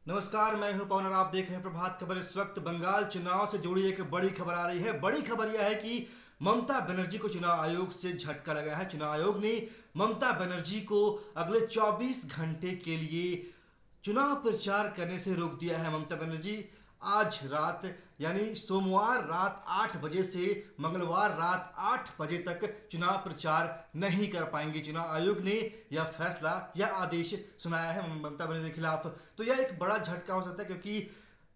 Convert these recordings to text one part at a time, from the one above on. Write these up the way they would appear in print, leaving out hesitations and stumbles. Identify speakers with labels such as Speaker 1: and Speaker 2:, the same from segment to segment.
Speaker 1: नमस्कार, मैं हूं पवन और आप देख रहे हैं प्रभात खबर। इस वक्त बंगाल चुनाव से जुड़ी एक बड़ी खबर आ रही है। बड़ी खबर यह है कि ममता बनर्जी को चुनाव आयोग से झटका लगा है। चुनाव आयोग ने ममता बनर्जी को अगले 24 घंटे के लिए चुनाव प्रचार करने से रोक दिया है। ममता बनर्जी आज रात यानी सोमवार रात 8 बजे से मंगलवार रात 8 बजे तक चुनाव प्रचार नहीं कर पाएंगे। चुनाव आयोग ने यह फैसला या आदेश सुनाया है ममता बनर्जी के खिलाफ। तो यह एक बड़ा झटका हो सकता है, क्योंकि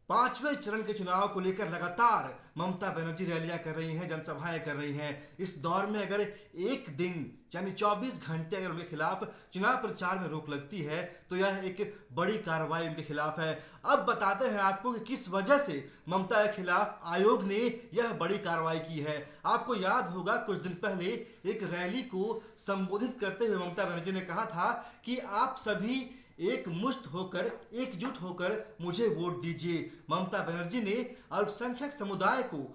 Speaker 1: पांचवें चरण के चुनाव को लेकर लगातार ममता बनर्जी रैलियां कर रही हैं, जनसभाएं कर रही हैं। इस दौर में अगर एक दिन यानी 24 घंटे अगर उनके खिलाफ चुनाव प्रचार में रोक लगती है तो यह एक बड़ी कार्रवाई उनके खिलाफ है। अब बताते हैं आपको कि किस वजह से ममता के खिलाफ आयोग ने यह बड़ी कार्रवाई की है। आपको याद होगा, कुछ दिन पहले एक रैली को संबोधित करते हुए ममता बनर्जी ने कहा था कि आप सभी एक मुश्त होकर, एकजुट होकर मुझे वोट दीजिए। ममता बनर्जी ने अल्पसंख्यक समुदाय को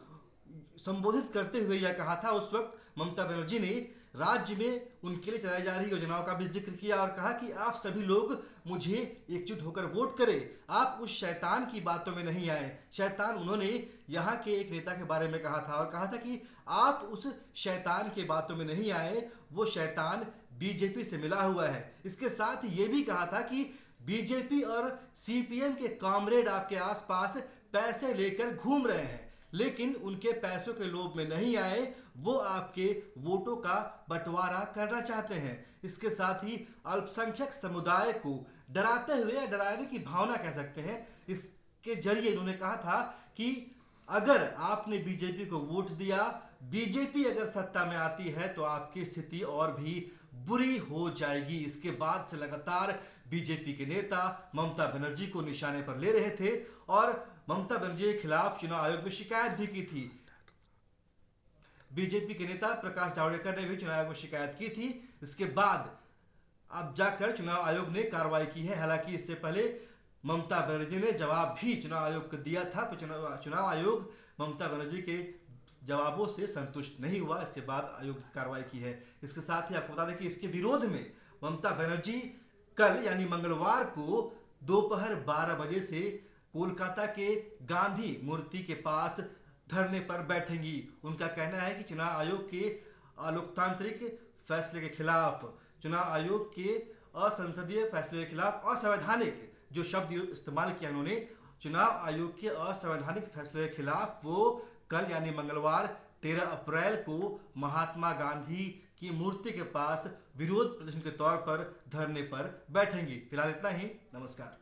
Speaker 1: संबोधित करते हुए यह कहा था। उस वक्त ममता बनर्जी ने राज्य में उनके लिए चलाई जा रही योजनाओं का भी जिक्र किया और कहा कि आप सभी लोग मुझे एकजुट होकर वोट करें, आप उस शैतान की बातों में नहीं आए। शैतान उन्होंने यहाँ के एक नेता के बारे में कहा था और कहा था कि आप उस शैतान के बातों में नहीं आए, वो शैतान बीजेपी से मिला हुआ है। इसके साथ ये भी कहा था कि बीजेपी और सीपीएम के कॉमरेड आपके आसपास पैसे लेकर घूम रहे हैं, लेकिन उनके पैसों के लोभ में नहीं आए, वो आपके वोटों का बंटवारा करना चाहते हैं। इसके साथ ही अल्पसंख्यक समुदाय को डराते हुए या डराने की भावना कह सकते हैं, इसके जरिए इन्होंने कहा था कि अगर आपने बीजेपी को वोट दिया, बीजेपी अगर सत्ता में आती है तो आपकी स्थिति और भी बुरी हो जाएगी। इसके बाद से लगातार बीजेपी के नेता ममता बनर्जी को निशाने पर ले रहे थे और ममता बनर्जी के खिलाफ चुनाव आयोग में शिकायत भी की थी। बीजेपी के नेता प्रकाश जावड़ेकर ने भी चुनाव आयोग में शिकायत की थी। इसके बाद अब जाकर चुनाव आयोग ने कार्रवाई की है। हालांकि इससे पहले ममता बनर्जी ने जवाब भी चुनाव आयोग को दिया था, पर चुनाव आयोग ममता बनर्जी के जवाबों से संतुष्ट नहीं हुआ। इसके बाद आयोग ने कार्रवाई की है। इसके साथ ही आपको बता दें कि इसके विरोध में ममता बनर्जी कल यानी मंगलवार को दोपहर 12 बजे से कोलकाता के गांधी मूर्ति के पास धरने पर बैठेंगी। उनका कहना है कि चुनाव आयोग के अलोकतांत्रिक फैसले के खिलाफ, चुनाव आयोग के असंसदीय फैसले के खिलाफ, असंवैधानिक जो शब्द इस्तेमाल किया उन्होंने, चुनाव आयोग के असंवैधानिक फैसले के खिलाफ वो कल यानी मंगलवार 13 अप्रैल को महात्मा गांधी की मूर्ति के पास विरोध प्रदर्शन के तौर पर धरने पर बैठेंगी। फिलहाल इतना ही। नमस्कार।